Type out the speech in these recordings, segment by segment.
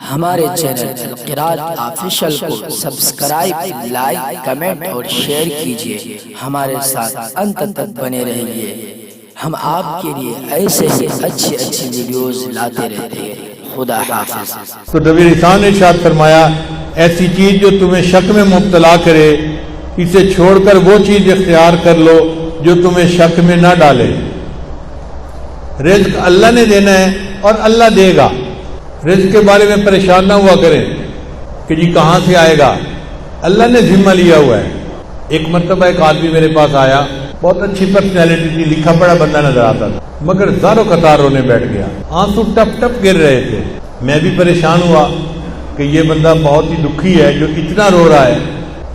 ہمارے channel القراءۃ official کو subscribe, like, comment اور شیئر کیجیے۔ ہمارے ساتھ انت تک بنے رہیے، ہم آپ کے لیے ایسے ہی اچھی ویڈیوز لاتے رہتے ہیں۔ خدا حافظ۔ تو نبی رسول نے ارشاد فرمایا، ایسی چیز جو تمہیں شک میں مبتلا کرے اسے چھوڑ کر وہ چیز اختیار کر لو جو تمہیں شک میں نہ ڈالے۔ رزق اللہ نے دینا ہے اور اللہ دے گا۔ رزق کے بارے میں پریشان نہ ہوا کریں کہ جی کہاں سے آئے گا، اللہ نے ذمہ لیا ہوا ہے۔ ایک مرتبہ ایک آدمی میرے پاس آیا، بہت اچھی پرسنالٹی تھی، لکھا پڑھا بندہ نظر آتا تھا، مگر زاروں قطار رونے بیٹھ گیا، آنسو ٹپ ٹپ گر رہے تھے۔ میں بھی پریشان ہوا کہ یہ بندہ بہت ہی دکھی ہے جو اتنا رو رہا ہے۔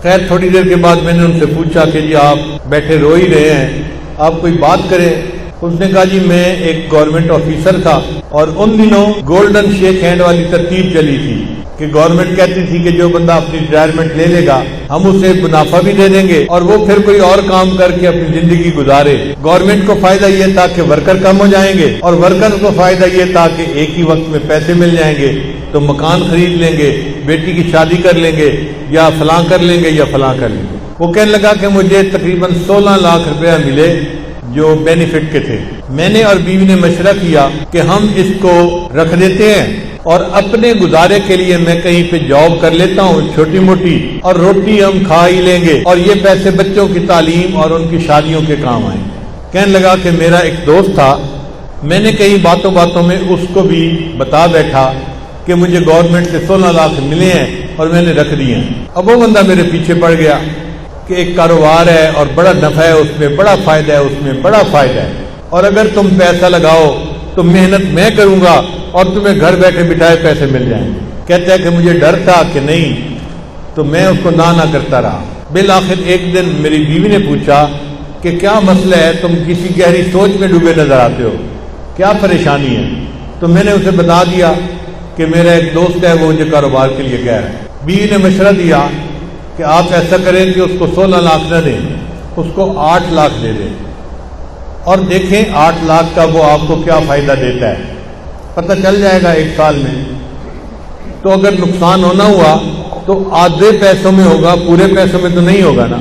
خیر تھوڑی دیر کے بعد میں نے ان سے پوچھا کہ جی آپ بیٹھے رو ہی رہے ہیں، آپ کوئی بات کریں۔ اس نے کہا جی میں ایک گورنمنٹ آفیسر تھا اور ان دنوں گولڈن شیک ہینڈ والی ترتیب چلی تھی کہ گورنمنٹ کہتی تھی کہ جو بندہ اپنی ریٹائرمنٹ لے لے گا ہم اسے منافع بھی دے دیں گے اور وہ پھر کوئی اور کام کر کے اپنی زندگی گزارے۔ گورنمنٹ کو فائدہ یہ تھا کہ ورکر کم ہو جائیں گے اور ورکر کو فائدہ یہ تھا کہ ایک ہی وقت میں پیسے مل جائیں گے، تو مکان خرید لیں گے، بیٹی کی شادی کر لیں گے، یا فلاں کر لیں گے یا فلاں کر لیں گے۔ وہ کہنے لگا کہ مجھے تقریباً 16 لاکھ روپیہ ملے جو بینیفٹ کے تھے۔ میں نے اور بیوی نے مشورہ کیا کہ ہم اس کو رکھ دیتے ہیں اور اپنے گزارے کے لیے میں کہیں پہ جاب کر لیتا ہوں چھوٹی موٹی، اور روٹی ہم کھا ہی لیں گے اور یہ پیسے بچوں کی تعلیم اور ان کی شادیوں کے کام آئیں۔ کہنے لگا کہ میرا ایک دوست تھا، میں نے کئی باتوں میں اس کو بھی بتا بیٹھا کہ مجھے گورنمنٹ سے 16 لاکھ ملے ہیں اور میں نے رکھ دیے ہیں۔ اب وہ بندہ میرے پیچھے پڑ گیا کہ ایک کاروبار ہے اور بڑا نفع ہے، اس میں بڑا فائدہ ہے، اس میں بڑا فائدہ ہے، اور اگر تم پیسہ لگاؤ تو محنت میں کروں گا اور تمہیں گھر بیٹھے بٹھائے پیسے مل جائیں گے۔ کہتا ہے کہ مجھے ڈر تھا کہ نہیں، تو میں اس کو نہ کرتا رہا۔ بالآخر ایک دن میری بیوی نے پوچھا کہ کیا مسئلہ ہے، تم کسی گہری سوچ میں ڈوبے نظر آتے ہو، کیا پریشانی ہے؟ تو میں نے اسے بتا دیا کہ میرا ایک دوست ہے، وہ مجھے کاروبار کے لیے کہہ رہا ہے۔ بیوی نے مشورہ دیا کہ آپ ایسا کریں کہ اس کو 16 لاکھ نہ دیں، اس کو 8 لاکھ دے دیں اور دیکھیں 8 لاکھ کا وہ آپ کو کیا فائدہ دیتا ہے، پتہ چل جائے گا 1 سال میں۔ تو اگر نقصان ہونا ہوا تو آدھے پیسوں میں ہوگا، پورے پیسوں میں تو نہیں ہوگا نا۔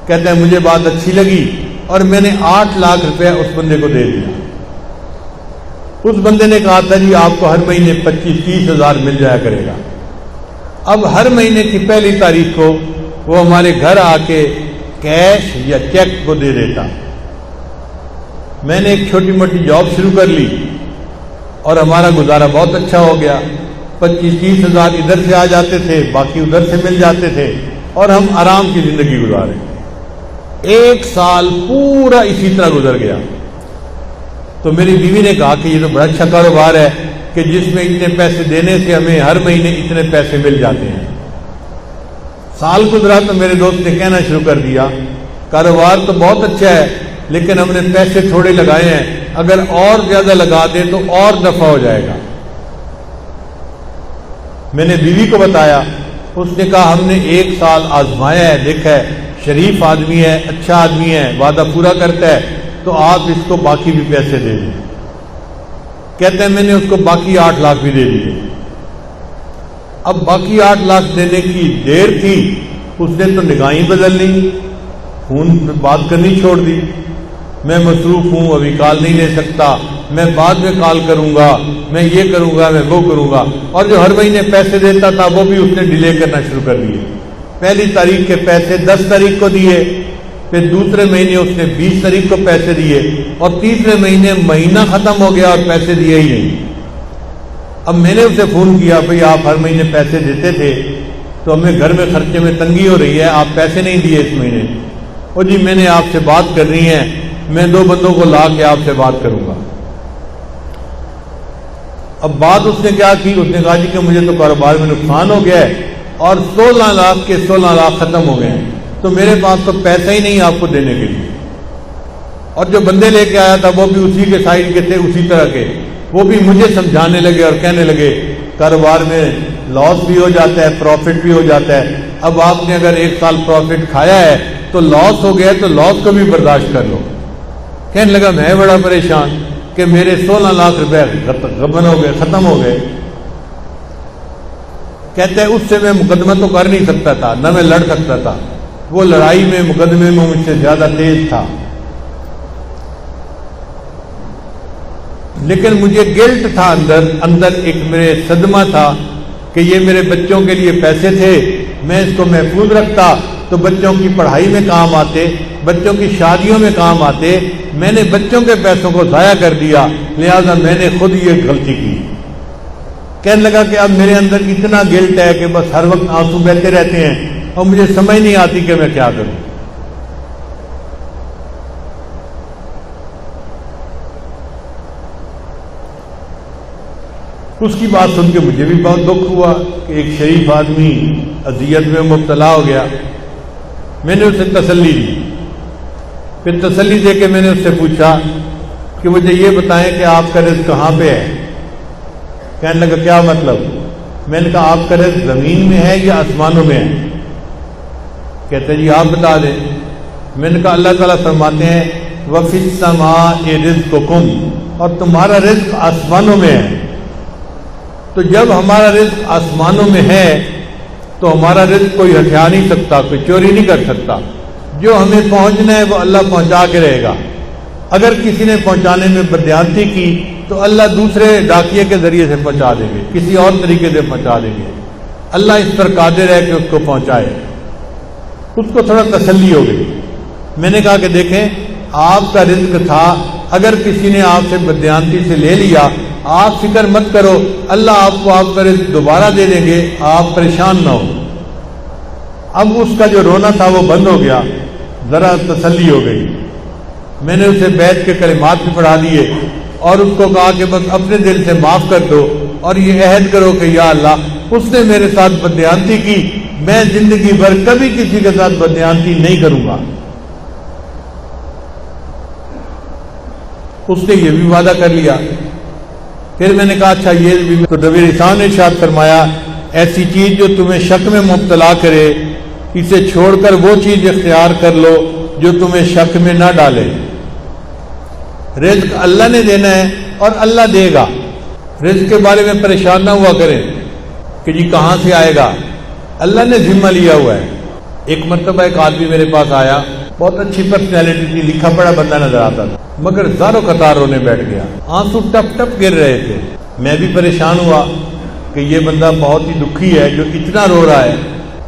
کہتے ہیں مجھے بات اچھی لگی اور میں نے 8 لاکھ روپے اس بندے کو دے دیا۔ اس بندے نے کہا تھا جی آپ کو ہر مہینے 25-30 ہزار مل جایا کرے گا۔ اب ہر مہینے کی پہلی تاریخ کو وہ ہمارے گھر آ کے کیش یا چیک کو دے دیتا۔ میں نے ایک چھوٹی موٹی جاب شروع کر لی اور ہمارا گزارا بہت اچھا ہو گیا۔ 25-30 ہزار ادھر سے آ جاتے تھے، باقی ادھر سے مل جاتے تھے اور ہم آرام کی زندگی گزارے۔ 1 سال پورا اسی طرح گزر گیا۔ تو میری بیوی نے کہا کہ یہ تو بڑا اچھا کاروبار ہے کہ جس میں اتنے پیسے دینے سے ہمیں ہر مہینے اتنے پیسے مل جاتے ہیں۔ سال گزرا تو میرے دوست نے کہنا شروع کر دیا کاروبار تو بہت اچھا ہے لیکن ہم نے پیسے تھوڑے لگائے ہیں، اگر اور زیادہ لگا دیں تو اور نفع ہو جائے گا۔ میں نے بیوی کو بتایا، اس نے کہا ہم نے 1 سال آزمایا ہے، دیکھا ہے شریف آدمی ہے، اچھا آدمی ہے، وعدہ پورا کرتا ہے، تو آپ اس کو باقی بھی پیسے دے دیں۔ کہتے ہیں میں نے اس کو باقی 8 لاکھ بھی دے دیے۔ اب باقی 8 لاکھ دینے کی دیر تھی، اس نے تو نگاہیں بدل لی، فون پہ بات کرنی چھوڑ دی، میں مصروف ہوں ابھی کال نہیں لے سکتا، میں بعد میں کال کروں گا، میں یہ کروں گا، میں وہ کروں گا، اور جو ہر مہینے پیسے دیتا تھا وہ بھی اس نے ڈیلے کرنا شروع کر دیے۔ پہلی تاریخ کے پیسے 10 تاریخ کو دیے، پھر دوسرے مہینے اس نے 20 تاریخ کو پیسے دیے، اور تیسرے مہینے مہینہ ختم ہو گیا اور پیسے دیے ہی نہیں۔ اب میں نے اسے فون کیا، بھئی آپ ہر مہینے پیسے دیتے تھے تو ہمیں گھر میں خرچے میں تنگی ہو رہی ہے، آپ پیسے نہیں دیے اس مہینے۔ او جی میں نے آپ سے بات کرنی ہے، میں 2 بندوں کو لا کے آپ سے بات کروں گا۔ اب بات اس نے کیا کی، اس نے کہا جی کہ مجھے تو کاروبار میں نقصان ہو گیا ہے اور 16 لاکھ کے 16 لاکھ ختم ہو گئے ہیں، تو میرے پاس تو پیسہ ہی نہیں آپ کو دینے کے لیے۔ اور جو بندے لے کے آیا تھا وہ بھی اسی کے سائز کے تھے، اسی طرح کے، وہ بھی مجھے سمجھانے لگے اور کہنے لگے کاروبار میں لاس بھی ہو جاتا ہے، پروفٹ بھی ہو جاتا ہے، اب آپ نے اگر 1 سال پروفٹ کھایا ہے تو لاس ہو گیا تو لاس کو بھی برداشت کر لو۔ کہنے لگا میں بڑا پریشان کہ میرے 16 لاکھ روپے غبن ہو گئے، ختم ہو گئے۔ کہتا ہے اس سے میں مقدمہ تو کر نہیں سکتا تھا، نہ میں لڑ سکتا تھا، وہ لڑائی میں مقدمے میں مجھ سے زیادہ تیز تھا، لیکن مجھے گلٹ تھا اندر ایک میرے صدمہ تھا کہ یہ میرے بچوں کے لیے پیسے تھے، میں اس کو محفوظ رکھتا تو بچوں کی پڑھائی میں کام آتے، بچوں کی شادیوں میں کام آتے، میں نے بچوں کے پیسوں کو ضائع کر دیا، لہذا میں نے خود یہ غلطی کی۔ کہنے لگا کہ اب میرے اندر اتنا گلٹ ہے کہ بس ہر وقت آنسو بہتے رہتے ہیں اور مجھے سمجھ نہیں آتی کہ میں کیا کروں۔ اس کی بات سن کے مجھے بھی بہت دکھ ہوا کہ ایک شریف آدمی اذیت میں مبتلا ہو گیا۔ میں نے اسے تسلی دی، پھر تسلی دے کے میں نے اس سے پوچھا کہ مجھے یہ بتائیں کہ آپ کا رزق کہاں پہ ہے؟ کہنے لگا کیا مطلب؟ میں نے کہا آپ کا رزق زمین میں ہے یا آسمانوں میں ہے؟ کہتے جی آپ بتا دیں۔ میں نے کہا اللہ تعالیٰ فرماتے ہیں وَفِي السَّمَاءِ رِزْقُكُمْ، اور تمہارا رزق آسمانوں میں ہے۔ تو جب ہمارا رزق آسمانوں میں ہے تو ہمارا رزق کوئی ہٹھیا نہیں سکتا، کوئی چوری نہیں کر سکتا، جو ہمیں پہنچنا ہے وہ اللہ پہنچا کے رہے گا۔ اگر کسی نے پہنچانے میں بددیانتی کی تو اللہ دوسرے ڈاکیے کے ذریعے سے پہنچا دیں گے، کسی اور طریقے سے پہنچا دیں گے، اللہ اس پر قادر ہے کہ اس کو پہنچائے۔ اس کو تھوڑا تسلی ہو گئی۔ میں نے کہا کہ دیکھیں آپ کا رزق تھا، اگر کسی نے آپ سے بددیانتی سے لے لیا آپ فکر مت کرو، اللہ آپ کو آپ کا رزق دوبارہ دے دیں گے، آپ پریشان نہ ہو۔ اب اس کا جو رونا تھا وہ بند ہو گیا، ذرا تسلی ہو گئی۔ میں نے اسے بیت کے کلمات بھی پڑھا دیے اور اس کو کہا کہ بس اپنے دل سے معاف کر دو اور یہ عہد کرو کہ یا اللہ اس نے میرے ساتھ بددیانتی کی، میں زندگی بھر کبھی کسی کے ساتھ بددیانتی نہیں کروں گا۔ اس نے یہ بھی وعدہ کر لیا۔ پھر میں نے کہا اچھا یہ بھی، تو نبی رسول نے ارشاد فرمایا ایسی چیز جو تمہیں شک میں مبتلا کرے اسے چھوڑ کر وہ چیز اختیار کر لو جو تمہیں شک میں نہ ڈالے۔ رزق اللہ نے دینا ہے اور اللہ دے گا، رزق کے بارے میں پریشان نہ ہوا کریں کہ جی کہاں سے آئے گا، اللہ نے ذمہ لیا ہوا ہے۔ ایک مرتبہ ایک آدمی میرے پاس آیا، بہت اچھی پرسنالٹی تھی، لکھا پڑھا بندہ نظر آتا تھا، مگر زاروں قطار رونے بیٹھ گیا، آنسو ٹپ ٹپ گر رہے تھے۔ میں بھی پریشان ہوا کہ یہ بندہ بہت ہی دکھی ہے جو اتنا رو رہا ہے۔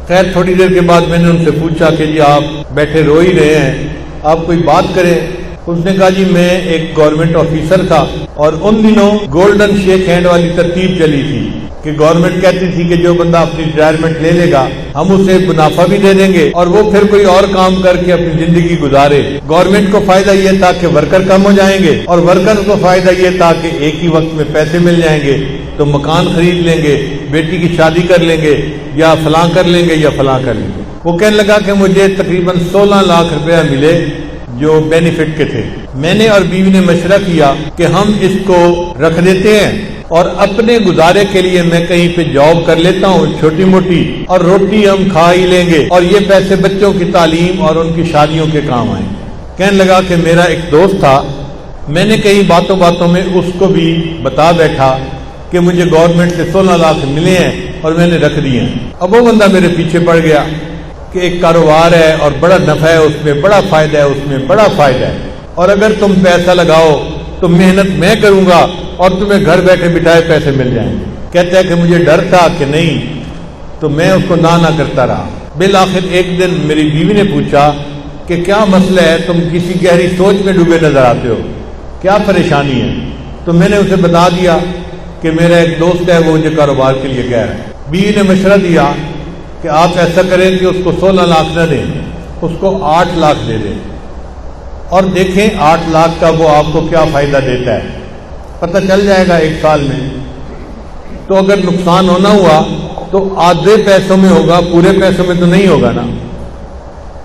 خیر تھوڑی دیر کے بعد میں نے ان سے پوچھا کہ جی آپ بیٹھے رو ہی رہے ہیں، آپ کوئی بات کریں۔ اس نے کہا جی میں ایک گورنمنٹ آفیسر تھا اور ان دنوں گولڈن شیک ہینڈ والی ترتیب چلی تھی کہ گورنمنٹ کہتی تھی کہ جو بندہ اپنی ریٹائرمنٹ لے لے گا ہم اسے منافع بھی دے دیں گے اور وہ پھر کوئی اور کام کر کے اپنی زندگی گزارے۔ گورنمنٹ کو فائدہ یہ تھا کہ ورکر کم ہو جائیں گے اور ورکر کو فائدہ یہ تھا کہ ایک ہی وقت میں پیسے مل جائیں گے، تو مکان خرید لیں گے، بیٹی کی شادی کر لیں گے، یا فلاں کر لیں گے یا فلاں کر لیں گے۔ وہ کہنے لگا کہ مجھے تقریباً 16 لاکھ روپیہ ملے جو بینیفٹ کے تھے۔ میں نے اور بیوی نے مشورہ کیا کہ ہم اس کو رکھ دیتے ہیں اور اپنے گزارے کے لیے میں کہیں پہ جاب کر لیتا ہوں چھوٹی موٹی، اور روٹی ہم کھا ہی لیں گے اور یہ پیسے بچوں کی تعلیم اور ان کی شادیوں کے کام آئیں۔ کہنے لگا کہ میرا ایک دوست تھا، میں نے کئی باتوں باتوں میں اس کو بھی بتا بیٹھا کہ مجھے گورنمنٹ سے 16 لاکھ ملے ہیں اور میں نے رکھ دیے ہیں۔ اب وہ بندہ میرے پیچھے پڑ گیا کہ ایک کاروبار ہے اور بڑا نفع ہے، اس میں بڑا فائدہ ہے، اس میں بڑا فائدہ ہے، اور اگر تم پیسہ لگاؤ تو محنت میں کروں گا اور تمہیں گھر بیٹھے بٹھائے پیسے مل جائیں گے۔ کہتا ہے کہ مجھے ڈر تھا کہ نہیں، تو میں اس کو نہ کرتا رہا۔ بالآخر ایک دن میری بیوی نے پوچھا کہ کیا مسئلہ ہے، تم کسی گہری سوچ میں ڈوبے نظر آتے ہو، کیا پریشانی ہے؟ تو میں نے اسے بتا دیا کہ میرا ایک دوست ہے وہ مجھے کاروبار کے لیے کہہ رہا ہے۔ بیوی نے مشورہ دیا کہ آپ ایسا کریں کہ اس کو 16 لاکھ نہ دیں، اس کو 8 لاکھ دے دیں اور دیکھیں 8 لاکھ کا وہ آپ کو کیا فائدہ دیتا ہے، پتہ چل جائے گا 1 سال میں۔ تو اگر نقصان ہونا ہوا تو آدھے پیسوں میں ہوگا، پورے پیسوں میں تو نہیں ہوگا نا۔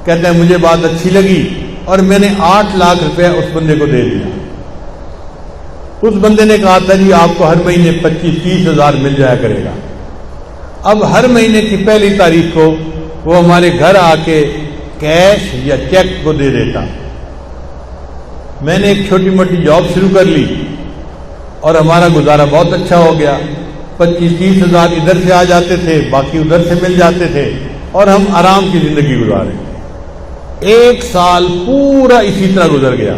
کہتے ہیں مجھے بات اچھی لگی اور میں نے 8 لاکھ روپے اس بندے کو دے دیا۔ اس بندے نے کہا تھا جی آپ کو ہر مہینے 25-30 ہزار مل جایا کرے گا۔ اب ہر مہینے کی پہلی تاریخ کو وہ ہمارے گھر آ کے کیش یا چیک کو دے دیتا۔ میں نے ایک چھوٹی موٹی جاب شروع کر لی اور ہمارا گزارا بہت اچھا ہو گیا۔ 25-30 ہزار ادھر سے آ جاتے تھے، باقی ادھر سے مل جاتے تھے، اور ہم آرام کی زندگی گزارے۔ 1 سال پورا اسی طرح گزر گیا۔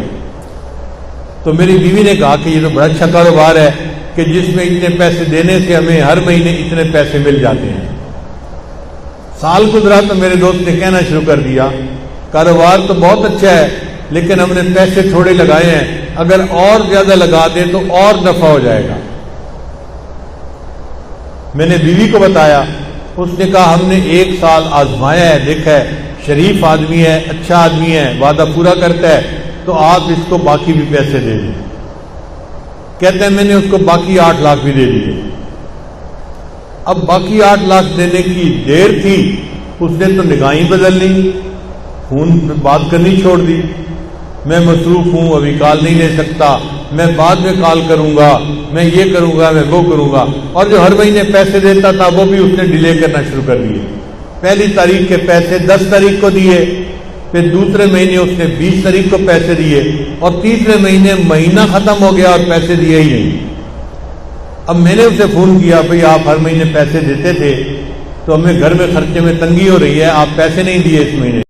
تو میری بیوی نے کہا کہ یہ تو بڑا اچھا کاروبار ہے کہ جس میں اتنے پیسے دینے سے ہمیں ہر مہینے اتنے پیسے مل جاتے ہیں۔ سال گزرا تو میرے دوست نے کہنا شروع کر دیا، کاروبار تو بہت اچھا ہے لیکن ہم نے پیسے تھوڑے لگائے ہیں، اگر اور زیادہ لگا دیں تو اور نفع ہو جائے گا۔ میں نے بیوی کو بتایا، اس نے کہا ہم نے 1 سال آزمایا ہے، دیکھا ہے شریف آدمی ہے، اچھا آدمی ہے، وعدہ پورا کرتا ہے، تو آپ اس کو باقی بھی پیسے دے دیں۔ کہتے ہیں میں نے اس کو باقی 8 لاکھ بھی دے دیے۔ اب باقی 8 لاکھ دینے کی دیر تھی، اس نے تو نگاہیں بدل لی، فون پہ بات کرنی چھوڑ دی، میں مصروف ہوں ابھی کال نہیں لے سکتا، میں بعد میں کال کروں گا، میں یہ کروں گا، میں وہ کروں گا، اور جو ہر مہینے پیسے دیتا تھا وہ بھی اس نے ڈیلے کرنا شروع کر دیے۔ پہلی تاریخ کے پیسے 10 تاریخ کو دیے، پھر دوسرے مہینے اس نے 20 تاریخ کو پیسے دیے، اور تیسرے مہینے مہینہ ختم ہو گیا اور پیسے دیے ہی نہیں۔ اب میں نے اسے فون کیا، بھئی آپ ہر مہینے پیسے دیتے تھے تو ہمیں گھر میں خرچے میں تنگی ہو رہی ہے، آپ پیسے نہیں دیے اس مہینے۔